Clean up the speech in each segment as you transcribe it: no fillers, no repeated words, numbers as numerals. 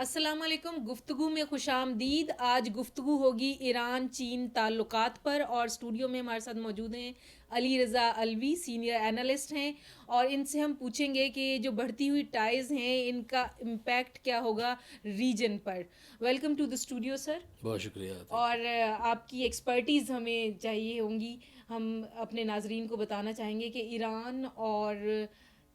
السلام علیکم. گفتگو میں خوش آمدید. آج گفتگو ہوگی ایران چین تعلقات پر، اور اسٹوڈیو میں ہمارے ساتھ موجود ہیں علی رضا الوی، سینئر اینالسٹ ہیں، اور ان سے ہم پوچھیں گے کہ جو بڑھتی ہوئی ٹائز ہیں ان کا امپیکٹ کیا ہوگا ریجن پر. Welcome to the studio sir. بہت شکریہ. اور آپ کی ایکسپرٹیز ہمیں چاہیے ہوں گی. ہم اپنے ناظرین کو بتانا چاہیں گے کہ ایران اور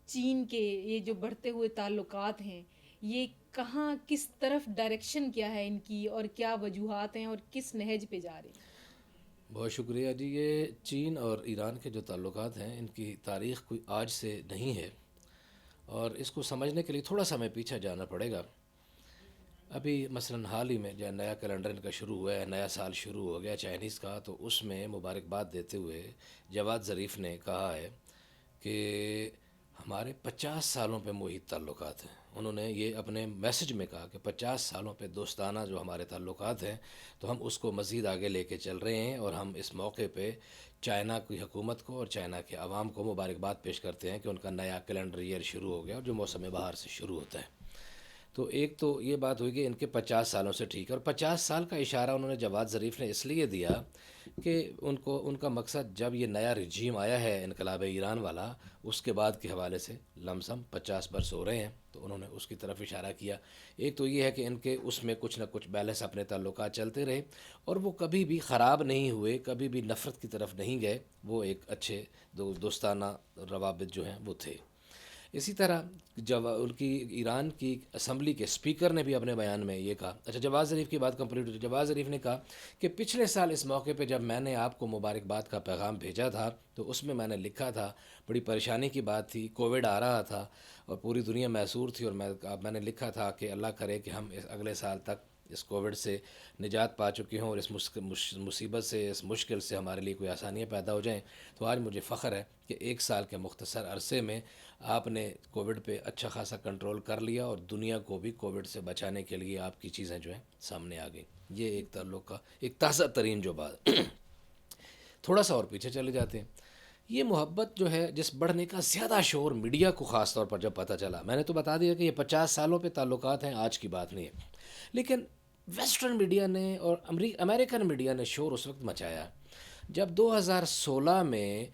چین کے یہ جو بڑھتے ہوئے تعلقات ہیں، یہ کہاں، کس طرف ڈائریکشن کیا ہے ان کی، اور کیا وجوہات ہیں، اور کس نہج پہ جا رہے ہیں. بہت شکریہ جی. یہ چین اور ایران کے جو تعلقات ہیں ان کی تاریخ کوئی آج سے نہیں ہے، اور اس کو سمجھنے کے لیے تھوڑا سا ہمیں پیچھے جانا پڑے گا. ابھی مثلا حال ہی میں جو نیا کیلنڈر ان کا شروع ہوا ہے، نیا سال شروع ہو گیا چائنیز کا، تو اس میں مبارکباد دیتے ہوئے جواد ظریف نے کہا ہے کہ ہمارے 50 سالوں پہ محیط تعلقات ہیں. انہوں نے یہ اپنے میسج میں کہا کہ 50 سالوں پہ دوستانہ جو ہمارے تعلقات ہیں تو ہم اس کو مزید آگے لے کے چل رہے ہیں، اور ہم اس موقع پہ چائنا کی حکومت کو اور چائنا کے عوام کو مبارکباد پیش کرتے ہیں کہ ان کا نیا کیلنڈر ایئر شروع ہو گیا، اور جو موسم بہار سے شروع ہوتا ہے. تو ایک تو یہ بات ہوئی کہ ان کے 50 سالوں سے ٹھیک ہے، اور 50 سال کا اشارہ انہوں نے جواد ظریف نے اس لیے دیا کہ ان کا مقصد جب یہ نیا رجیم آیا ہے انقلاب ایران والا، اس کے بعد کے حوالے سے لم سم 50 برس ہو رہے ہیں، تو انہوں نے اس کی طرف اشارہ کیا. ایک تو یہ ہے کہ ان کے اس میں کچھ نہ کچھ بیلنس اپنے تعلقات چلتے رہے، اور وہ کبھی بھی خراب نہیں ہوئے، کبھی بھی نفرت کی طرف نہیں گئے، وہ ایک اچھے دوستانہ روابط جو ہیں وہ تھے. اسی طرح جب ان کی ایران کی اسمبلی کے اسپیکر نے بھی اپنے بیان میں یہ کہا. اچھا، جواز ظریف کی بات کمپلیٹ ہوئی. جواز ظریف نے کہا کہ پچھلے سال اس موقع پہ جب میں نے آپ کو مبارکباد کا پیغام بھیجا تھا تو اس میں نے لکھا تھا، بڑی پریشانی کی بات تھی، کووڈ آ رہا تھا اور پوری دنیا محصور تھی، اور میں نے لکھا تھا کہ اللہ کرے کہ ہم اگلے سال تک اس کووڈ سے نجات پا چکے ہوں، اور اس مصیبت سے، اس مشکل سے ہمارے لیے کوئی آسانیاں پیدا ہو جائیں. تو آج مجھے فخر ہے کہ 1 سال کے مختصر عرصے میں آپ نے کووڈ پہ اچھا خاصا کنٹرول کر لیا، اور دنیا کو بھی کووڈ سے بچانے کے لیے آپ کی چیزیں جو ہیں سامنے آ گئی. یہ ایک تعلق کا ایک تازہ ترین جو بات. تھوڑا سا اور پیچھے چلے جاتے ہیں. یہ محبت جو ہے، جس بڑھنے کا زیادہ شور میڈیا کو خاص طور پر جب پتہ چلا، میں نے تو بتا دیا کہ یہ 50 سالوں پہ تعلقات ہیں، آج کی بات نہیں ہے، لیکن ویسٹرن میڈیا نے اور امریکن میڈیا نے شور اس وقت مچایا جب 2016 میں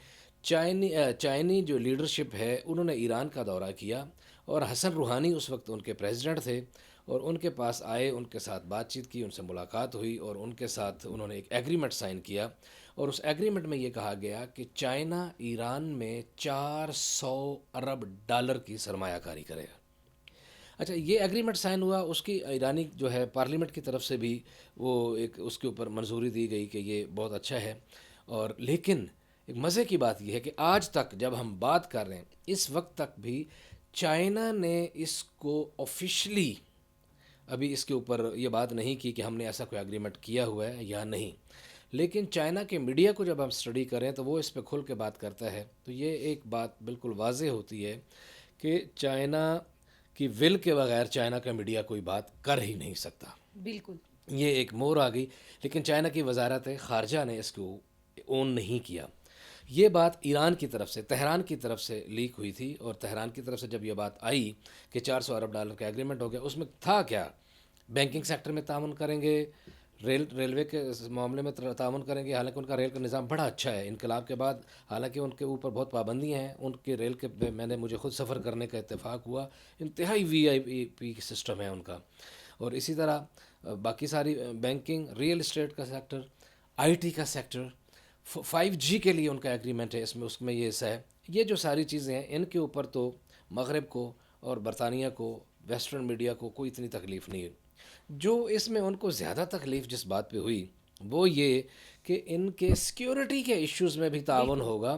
چائنی جو لیڈرشپ ہے انہوں نے ایران کا دورہ کیا، اور حسن روحانی اس وقت ان کے پریزیڈنٹ تھے، اور ان کے پاس آئے، ان کے ساتھ بات چیت کی، ان سے ملاقات ہوئی، اور ان کے ساتھ انہوں نے ایک ایگریمنٹ سائن کیا. اور اس ایگریمنٹ میں یہ کہا گیا کہ چائنا ایران میں $400 ارب کی سرمایہ کاری کرے گا. اچھا، یہ ایگریمنٹ سائن ہوا، اس کی ایرانی جو ہے پارلیمنٹ کی طرف سے بھی وہ ایک اس کے اوپر منظوری دی گئی کہ یہ بہت اچھا ہے. اور لیکن ایک مزے کی بات یہ ہے کہ آج تک جب ہم بات کر رہے ہیں، اس وقت تک بھی چائنا نے اس کو آفیشلی ابھی اس کے اوپر یہ بات نہیں کی کہ ہم نے ایسا کوئی ایگریمنٹ کیا ہوا ہے یا نہیں. لیکن چائنا کے میڈیا کو جب ہم اسٹڈی کریں تو وہ اس پہ کھل کے بات کرتا ہے، تو یہ ایک بات بالکل واضح ہوتی ہے کہ چائنا کی ول کے بغیر چائنا کا میڈیا کوئی بات کر ہی نہیں سکتا. بالکل. یہ ایک مور آ گئی، لیکن چائنا کی وزارت خارجہ نے اس کو اون نہیں کیا. یہ بات ایران کی طرف سے، تہران کی طرف سے لیک ہوئی تھی، اور تہران کی طرف سے جب یہ بات آئی کہ $400 ارب کا ایگریمنٹ ہو گیا، اس میں تھا کیا؟ بینکنگ سیکٹر میں تعاون کریں گے، ریلوے کے معاملے میں تعاون کریں گے. حالانکہ ان کا ریل کا نظام بڑا اچھا ہے انقلاب کے بعد، حالانکہ ان کے اوپر بہت پابندیاں ہیں. ان کے ریل کے مجھے خود سفر کرنے کا اتفاق ہوا، انتہائی وی آئی پی سسٹم ہے ان کا. اور اسی طرح باقی ساری بینکنگ، ریئل اسٹیٹ کا سیکٹر، آئی ٹی کا سیکٹر، 5G کے لیے ان کا ایگریمنٹ ہے، اس میں یہ حصہ ہے. یہ جو ساری چیزیں ہیں ان کے اوپر تو مغرب کو اور برطانیہ کو، ویسٹرن میڈیا کو کوئی اتنی تکلیف نہیں ہے. جو اس میں ان کو زیادہ تکلیف جس بات پہ ہوئی وہ یہ کہ ان کے سیکیورٹی کے ایشوز میں بھی تعاون بالکل. ہوگا،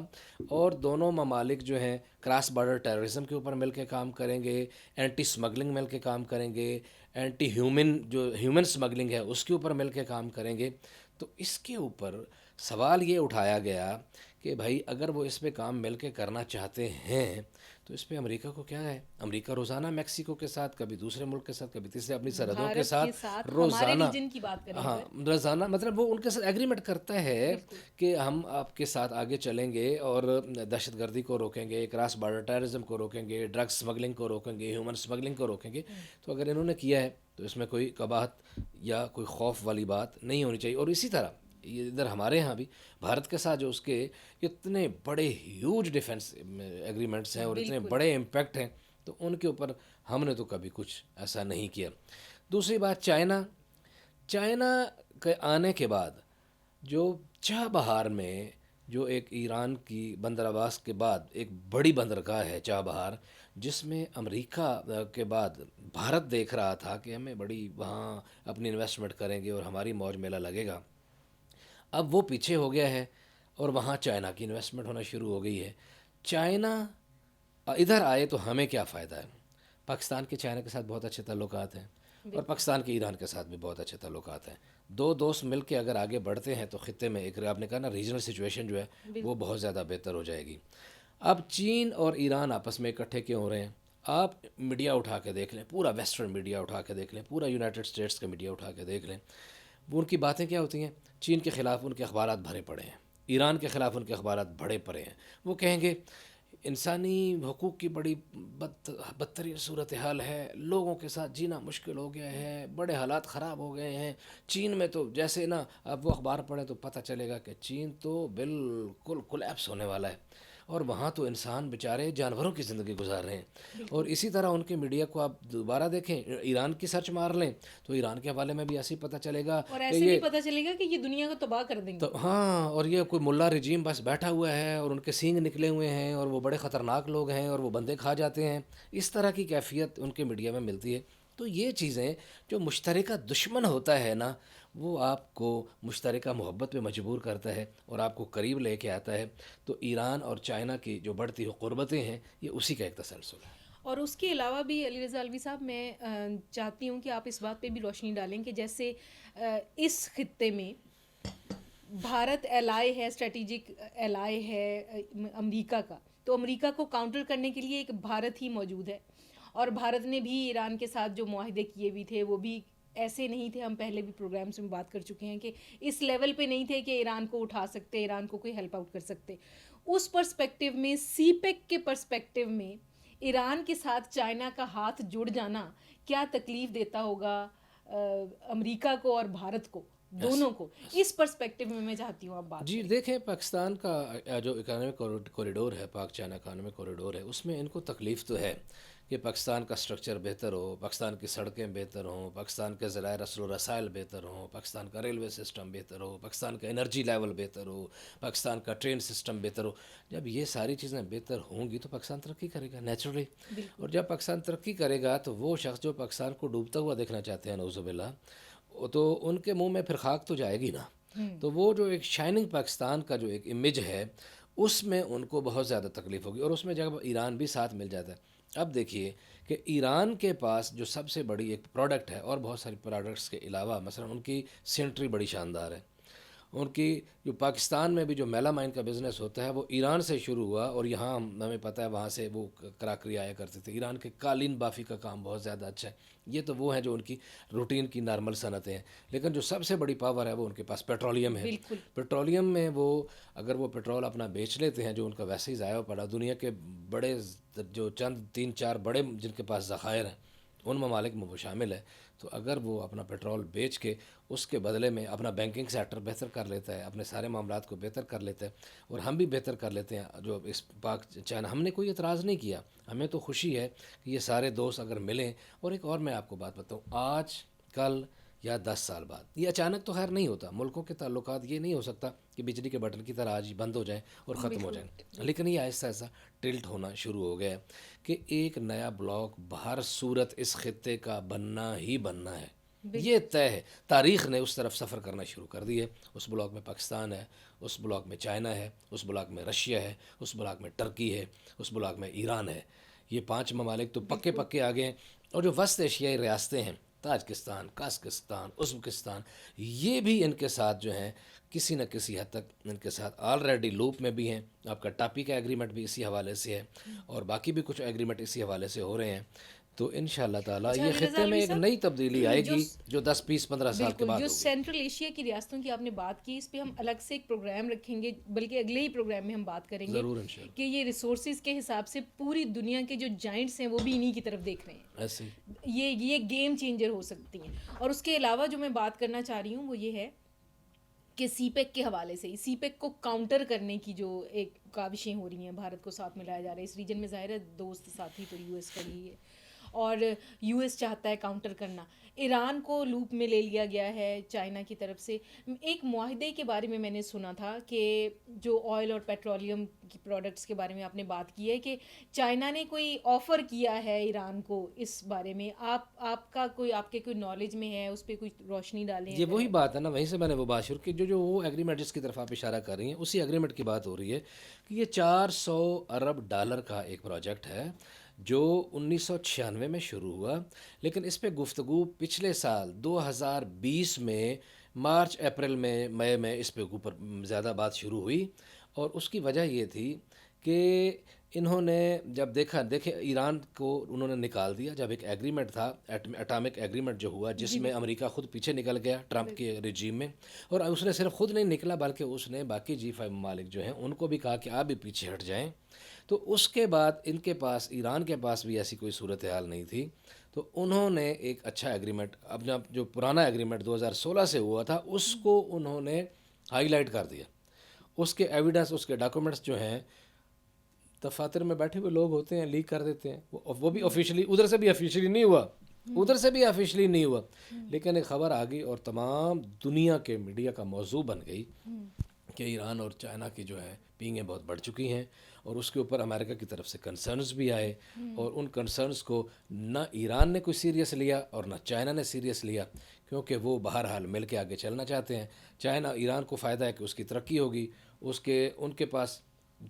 اور دونوں ممالک جو ہیں کراس بارڈر ٹیررزم کے اوپر مل کے کام کریں گے، اینٹی سمگلنگ مل کے کام کریں گے، اینٹی ہیومن سمگلنگ ہے اس کے اوپر مل کے کام کریں گے. تو اس کے اوپر سوال یہ اٹھایا گیا کہ بھائی اگر وہ اس پہ کام مل کے کرنا چاہتے ہیں تو اس پہ امریکہ کو کیا ہے. امریکہ روزانہ میکسیکو کے ساتھ، کبھی دوسرے ملک کے ساتھ، کبھی تیسرے اپنی سرحدوں کے بھارت کے ساتھ ساتھ ہمارے روزانہ، ریجن کی بات کریں ہاں اگر، روزانہ مطلب وہ ان کے ساتھ ایگریمنٹ کرتا ہے بالکل کہ ہم آپ کے ساتھ آگے چلیں گے اور دہشت گردی کو روکیں گے، کراس بارڈر ٹیررزم کو روکیں گے، ڈرگ سمگلنگ کو روکیں گے، ہیومن سمگلنگ کو روکیں گے. تو اگر انہوں نے کیا ہے تو اس میں کوئی قباحت یا کوئی خوف والی بات نہیں ہونی چاہیے. اور اسی طرح یہ ادھر ہمارے ہاں بھی بھارت کے ساتھ جو اس کے اتنے بڑے ہیوج ڈیفنس ایگریمنٹس ہیں اور اتنے بالکل بڑے امپیکٹ ہیں، تو ان کے اوپر ہم نے تو کبھی کچھ ایسا نہیں کیا. دوسری بات چائنا کے آنے کے بعد جو چاہ بہار میں جو ایک ایران کی بندر عباس کے بعد ایک بڑی بندرگاہ ہے چاہ بہار، جس میں امریکہ کے بعد بھارت دیکھ رہا تھا کہ ہمیں بڑی وہاں اپنی انویسٹمنٹ کریں گے اور ہماری موج میلہ لگے گا، اب وہ پیچھے ہو گیا ہے اور وہاں چائنا کی انویسٹمنٹ ہونا شروع ہو گئی ہے. چائنا ادھر آئے تو ہمیں کیا فائدہ ہے؟ پاکستان کے چائنا کے ساتھ بہت اچھے تعلقات ہیں اور پاکستان کے ایران کے ساتھ بھی بہت اچھے تعلقات ہیں. دو دوست مل کے اگر آگے بڑھتے ہیں تو خطے میں ایک آپ نے کہا نا ریجنل سچویشن جو ہے وہ بہت زیادہ بہتر ہو جائے گی. اب چین اور ایران آپس میں اکٹھے کیوں ہو رہے ہیں؟ آپ میڈیا اٹھا کے دیکھ لیں، پورا ویسٹرن میڈیا اٹھا کے دیکھ لیں، پورا یونائٹڈ اسٹیٹس کا میڈیا اٹھا کے دیکھ لیں، وہ ان کی باتیں کیا ہوتی ہیں؟ چین کے خلاف ان کے اخبارات بھرے پڑے ہیں، ایران کے خلاف ان کے اخبارات بھرے پڑے ہیں. وہ کہیں گے انسانی حقوق کی بڑی بدترین صورتحال ہے، لوگوں کے ساتھ جینا مشکل ہو گیا ہے، بڑے حالات خراب ہو گئے ہیں چین میں. تو جیسے نا اب وہ اخبار پڑھیں تو پتہ چلے گا کہ چین تو بالکل کولیپس ہونے والا ہے اور وہاں تو انسان بیچارے جانوروں کی زندگی گزار رہے ہیں. اور اسی طرح ان کے میڈیا کو آپ دوبارہ دیکھیں، ایران کی سرچ مار لیں تو ایران کے حوالے میں بھی ایسے ہی پتہ چلے گا اور کہ ایسے یہ بھی پتہ چلے گا کہ یہ دنیا کو تباہ کر دیں گے. تو ہاں، اور یہ کوئی ملا رجیم بس بیٹھا ہوا ہے اور ان کے سینگ نکلے ہوئے ہیں اور وہ بڑے خطرناک لوگ ہیں اور وہ بندے کھا جاتے ہیں. اس طرح کی کیفیت ان کے میڈیا میں ملتی ہے. تو یہ چیزیں جو مشترکہ دشمن ہوتا ہے نا، وہ آپ کو مشترکہ محبت پہ مجبور کرتا ہے اور آپ کو قریب لے کے آتا ہے. تو ایران اور چائنا کی جو بڑھتی ہوئی قربتیں ہیں یہ اسی کا ایک تسلسل ہے. اور اس کے علاوہ بھی علی رضا الوی صاحب، میں چاہتی ہوں کہ آپ اس بات پہ بھی روشنی ڈالیں کہ جیسے اس خطے میں بھارت ایلائی ہے، اسٹریٹجک ایلائی ہے امریکہ کا، تو امریکہ کو کاؤنٹر کرنے کے لیے ایک بھارت ہی موجود ہے. اور بھارت نے بھی ایران کے ساتھ جو معاہدے کیے بھی تھے وہ بھی ایسے نہیں تھے، ہم پہلے بھی پروگرامس میں بات کر چکے ہیں کہ اس لیول پہ نہیں تھے کہ ایران کو اٹھا سکتے، ایران کو کوئی ہیلپ آؤٹ کر سکتے. اس پرسپیکٹیو میں، سی پیک کے پرسپیکٹیو میں ایران کے ساتھ چائنا کا ہاتھ جڑ جانا کیا تکلیف دیتا ہوگا امریکہ کو اور بھارت کو، دونوں کو؟ اس پرسپیکٹیو میں میں چاہتی ہوں آپ بات جی کریں. دیکھیں، پاکستان کا جو اکنامک کوریڈور ہے، پاک چائنا اکنامک کوریڈور ہے، اس میں ان کو تکلیف تو ہے کہ پاکستان کا سٹرکچر بہتر ہو، پاکستان کی سڑکیں بہتر ہوں، پاکستان کے ذرائع رسل و رسائل بہتر ہوں، پاکستان کا ریلوے سسٹم بہتر ہو، پاکستان کا انرجی لیول بہتر ہو، پاکستان کا ٹرین سسٹم بہتر ہو. جب یہ ساری چیزیں بہتر ہوں گی تو پاکستان ترقی کرے گا نیچرلی. اور جب پاکستان ترقی کرے گا تو وہ شخص جو پاکستان کو ڈوبتا ہوا دیکھنا چاہتے ہیں نعوذ باللہ، تو ان کے منہ میں پھر خاک تو جائے گی نا. تو وہ جو ایک شائننگ پاکستان کا جو ایک امیج ہے اس میں ان کو بہت زیادہ تکلیف ہوگی. اور اس میں جب ایران بھی ساتھ مل جاتا ہے، اب دیکھیے کہ ایران کے پاس جو سب سے بڑی ایک پروڈکٹ ہے، اور بہت ساری پروڈکٹس کے علاوہ مثلا ان کی سینٹری بڑی شاندار ہے. ان کی جو پاکستان میں بھی جو میلامائن کا بزنس ہوتا ہے وہ ایران سے شروع ہوا، اور یہاں ہمیں پتہ ہے وہاں سے وہ کراکری آیا کرتے تھے. ایران کے قالین بافی کا کام بہت زیادہ اچھا ہے. یہ تو وہ ہیں جو ان کی روٹین کی نارمل صنعتیں ہیں. لیکن جو سب سے بڑی پاور ہے وہ ان کے پاس پیٹرولیم ہے. بالکل. پیٹرولیم میں وہ اگر وہ پیٹرول اپنا بیچ لیتے ہیں جو ان کا ویسے ہی ضائع پڑا، دنیا کے بڑے جو چند 3-4 بڑے جن کے پاس ذخائر ہیں ان ممالک میں وہ شامل ہے، تو اگر وہ اپنا پیٹرول بیچ کے اس کے بدلے میں اپنا بینکنگ سیکٹر بہتر کر لیتا ہے، اپنے سارے معاملات کو بہتر کر لیتا ہے، اور ہم بھی بہتر کر لیتے ہیں جو اس پاک چائنا، ہم نے کوئی اعتراض نہیں کیا. ہمیں تو خوشی ہے کہ یہ سارے دوست اگر ملیں. اور ایک اور میں آپ کو بات بتاؤں، آج کل یا 10 سال بعد، یہ اچانک تو خیر نہیں ہوتا، ملکوں کے تعلقات یہ نہیں ہو سکتا کہ بجلی کے بٹن کی طرح آج ہی بند ہو جائیں اور ختم ہو جائیں. لیکن یہ آہستہ آہستہ ٹلٹ ہونا شروع ہو گیا ہے کہ ایک نیا بلاک بہر صورت اس خطے کا بننا ہی بننا ہے. یہ طے ہے، تاریخ نے اس طرف سفر کرنا شروع کر دی ہے. اس بلاک میں پاکستان ہے، اس بلاک میں چائنا ہے، اس بلاک میں رشیا ہے، اس بلاک میں ٹرکی ہے، اس بلاک میں ایران ہے. یہ 5 ممالک تو پکے آگے ہیں. اور جو وسط ایشیائی ریاستیں ہیں تاجکستان، کازکستان، ازبکستان، یہ بھی ان کے ساتھ جو ہیں کسی نہ کسی حد تک ان کے ساتھ آلریڈی لوپ میں بھی ہیں. آپ کا ٹاپی کا ایگریمنٹ بھی اسی حوالے سے ہے اور باقی بھی کچھ ایگریمنٹ اسی حوالے سے ہو رہے ہیں. تو ان شاء اللہ تعالیٰ اچھا یہ علی رضا خطے میں الوی ایک صاحب، نئی تبدیلی آئے جو گی جو 10 20 15 سال کے بالکل بعد جو ہوگی. سینٹرل ایشیا کی ریاستوں کی آپ نے بات کی، اس پہ ہم الگ سے ایک پروگرام رکھیں گے، بلکہ اگلے ہی پروگرام میں ہم بات کریں گے ضرور انشاءاللہ. کہ یہ ریسورسز کے حساب سے پوری دنیا کے جو جائنٹس ہیں وہ بھی انہی کی طرف دیکھ رہے ہیں. ایسے ہی یہ گیم چینجر ہو سکتی ہیں. اور اس کے علاوہ جو میں بات کرنا چاہ رہی ہوں وہ یہ ہے کہ سی پیک کے حوالے سے، سی پیک کو کاؤنٹر کرنے کی جو ایک کاوشیں ہو رہی ہیں، بھارت کو ساتھ میں لایا جا رہا ہے اس ریجن میں. ظاہر ہے دوست ساتھی تو یو ایس کا ہی ہے اور یو ایس چاہتا ہے کاؤنٹر کرنا. ایران کو لوپ میں لے لیا گیا ہے چائنا کی طرف سے. ایک معاہدے کے بارے میں نے سنا تھا کہ جو آئل اور پیٹرولیم کی پروڈکٹس کے بارے میں آپ نے بات کی ہے کہ چائنا نے کوئی آفر کیا ہے ایران کو اس بارے میں. آپ کا کوئی، آپ کے کوئی نالج میں ہے اس پہ کوئی روشنی ڈالیں؟ یہ وہی بات ہے نا، وہیں سے میں نے وہ بات شروع کی، جو وہ ایگریمنٹ جس کی طرف آپ اشارہ کر رہی ہیں اسی ایگریمنٹ کی بات ہو رہی ہے کہ یہ $400 ارب کا ایک پروجیکٹ ہے جو 1996 میں شروع ہوا، لیکن اس پہ گفتگو پچھلے سال 2020 میں مارچ اپریل میں مئی میں اس پہ اوپر زیادہ بات شروع ہوئی. اور اس کی وجہ یہ تھی کہ انہوں نے جب دیکھے ایران کو انہوں نے نکال دیا. جب ایک ایگریمنٹ تھا اٹامک ایگریمنٹ جو ہوا جس میں امریکہ خود پیچھے نکل گیا ٹرمپ کے رجیم میں، اور اس نے صرف خود نہیں نکلا بلکہ اس نے باقی G5 ممالک جو ہیں ان کو بھی کہا کہ آپ بھی پیچھے ہٹ جائیں. تو اس کے بعد ان کے پاس، ایران کے پاس بھی ایسی کوئی صورتحال نہیں تھی، تو انہوں نے ایک اچھا ایگریمنٹ، اپنا جو پرانا ایگریمنٹ 2016 سے ہوا تھا اس کو انہوں نے ہائی لائٹ کر دیا. اس کے ایویڈنس، اس کے ڈاکومنٹس جو ہیں دفاتر میں بیٹھے ہوئے لوگ ہوتے ہیں لیک کر دیتے ہیں. وہ بھی آفیشلی، ادھر سے بھی آفیشلی نہیں ہوا، لیکن ایک خبر آ گئی اور تمام دنیا کے میڈیا کا موضوع بن گئی کہ ایران اور چائنا کی جو ہے پینگیں بہت بڑھ چکی ہیں. اور اس کے اوپر امریکہ کی طرف سے کنسرنز بھی آئے اور ان کنسرنز کو نہ ایران نے کوئی سیریس لیا اور نہ چائنا نے سیریس لیا، کیونکہ وہ بہرحال مل کے آگے چلنا چاہتے ہیں. چائنا، ایران کو فائدہ ہے کہ اس کی ترقی ہوگی، ان کے پاس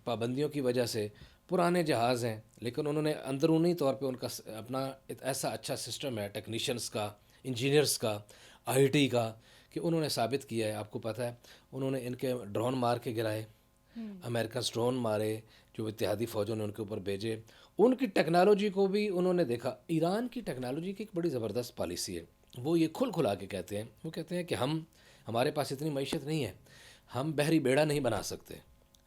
پابندیوں کی وجہ سے پرانے جہاز ہیں، لیکن انہوں نے اندرونی طور پہ ان کا اپنا ایسا اچھا سسٹم ہے ٹیکنیشینس کا، انجینئرس کا، آئی ٹی کا، کہ انہوں نے ثابت کیا ہے. آپ کو پتہ ہے انہوں نے ان کے ڈرون مار کے گرائے، امریکنز ڈرون مارے جو اتحادی فوجوں نے ان کے اوپر بھیجے. ان کی ٹیکنالوجی کو بھی انہوں نے دیکھا. ایران کی ٹیکنالوجی کی ایک بڑی زبردست پالیسی ہے، وہ یہ کھلا کے کہتے ہیں، وہ کہتے ہیں کہ ہمارے پاس اتنی معیشت نہیں ہے، ہم بحری بیڑا نہیں بنا سکتے،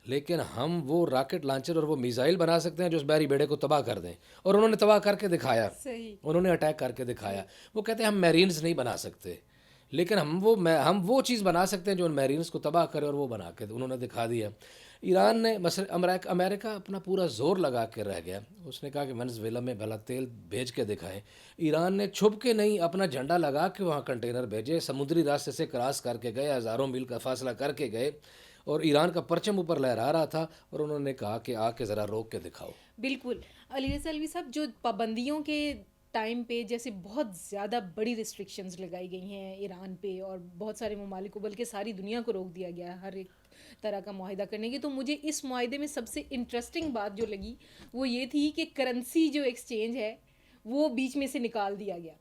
لیکن ہم وہ راکٹ لانچر اور وہ میزائل بنا سکتے ہیں جو اس بحری بیڑے کو تباہ کر دیں. اور انہوں نے تباہ کر کے دکھایا، انہوں نے اٹیک کر کے دکھایا. وہ کہتے ہیں ہم میرینز نہیں بنا سکتے، لیکن ہم وہ چیز بنا سکتے ہیں جو ان میرینز کو تباہ کرے، اور وہ بنا کے انہوں نے دکھا دیا. ایران نے امریکہ اپنا پورا زور لگا کے رہ گیا. اس نے کہا کہ ونزویلا میں بھلا تیل بھیج کے دکھائیں. ایران نے چھپ کے نہیں، اپنا جھنڈا لگا کے وہاں کنٹینر بھیجے، سمندری راستے سے کراس کر کے گئے، ہزاروں میل کا فاصلہ کر کے گئے، اور ایران کا پرچم اوپر لہرا رہا تھا، اور انہوں نے کہا کہ آ کے ذرا روک کے دکھاؤ. بالکل. علی رضا الوی صاحب، جو پابندیوں کے ٹائم پہ جیسے بہت زیادہ بڑی ریسٹرکشنز لگائی گئی ہیں ایران پہ اور بہت سارے ممالک کو، بلکہ ساری دنیا کو روک دیا گیا ہے ہر ایک طرح کا معاہدہ کرنے کی، تو مجھے اس معاہدے میں سب سے انٹرسٹنگ بات جو لگی وہ یہ تھی کہ کرنسی جو ایکسچینج ہے وہ بیچ میں سے نکال دیا گیا.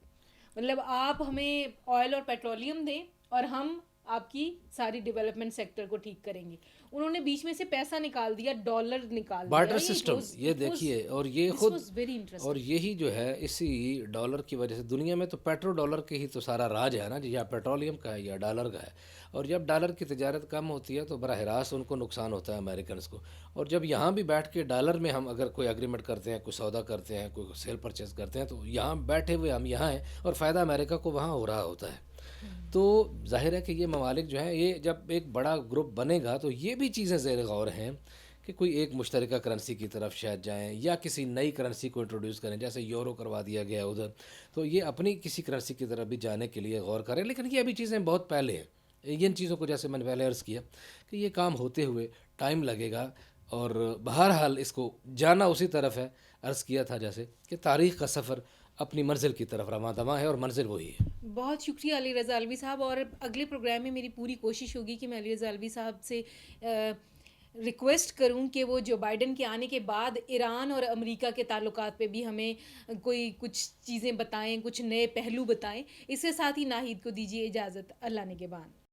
مطلب آپ ہمیں آئل اور پیٹرولیم دیں اور ہم آپ کی ساری ڈیولپمنٹ سیکٹر کو ٹھیک کریں گے. انہوں نے بیچ میں سے پیسہ نکال دیا، ڈالر نکال دیا، بارٹر سسٹم یہ دیکھیے. اور یہ خود، اور یہی جو ہے اسی ڈالر کی وجہ سے دنیا میں تو پیٹرو ڈالر کے ہی تو سارا راج ہے نا جی، یا پیٹرولیم کا ہے یا ڈالر کا ہے. اور جب ڈالر کی تجارت کم ہوتی ہے تو براہ راست ان کو نقصان ہوتا ہے امریکنز کو. اور جب یہاں بھی بیٹھ کے ڈالر میں ہم اگر کوئی ایگریمنٹ کرتے ہیں، کوئی سودا کرتے ہیں، کوئی سیل پرچیز کرتے ہیں، تو یہاں بیٹھے ہوئے ہم یہاں ہیں اور فائدہ امریکہ کو وہاں ہو رہا ہوتا ہے. تو ظاہر ہے کہ یہ ممالک جو ہیں، یہ جب ایک بڑا گروپ بنے گا تو یہ بھی چیزیں زیر غور ہیں کہ کوئی ایک مشترکہ کرنسی کی طرف شاید جائیں یا کسی نئی کرنسی کو انٹروڈیوس کریں. جیسے یورو کروا دیا گیا ادھر، تو یہ اپنی کسی کرنسی کی طرف بھی جانے کے لیے غور کریں. لیکن یہ ابھی چیزیں بہت پہلے ہیں. ان چیزوں کو جیسے میں نے پہلے عرض کیا کہ یہ کام ہوتے ہوئے ٹائم لگے گا، اور بہرحال اس کو جانا اسی طرف ہے. عرض کیا تھا جیسے کہ تاریخ کا سفر اپنی منزل کی طرف رواں دواں ہے، اور منزل وہی ہے. بہت شکریہ علی رضا الوی صاحب. اور اگلے پروگرام میں میری پوری کوشش ہوگی کہ میں علی رضا الوی صاحب سے ریکویسٹ کروں کہ وہ جو بائیڈن کے آنے کے بعد ایران اور امریکہ کے تعلقات پہ بھی ہمیں کوئی کچھ چیزیں بتائیں، کچھ نئے پہلو بتائیں. اس کے ساتھ ہی ناہید کو دیجیے اجازت. اللہ نگہبان.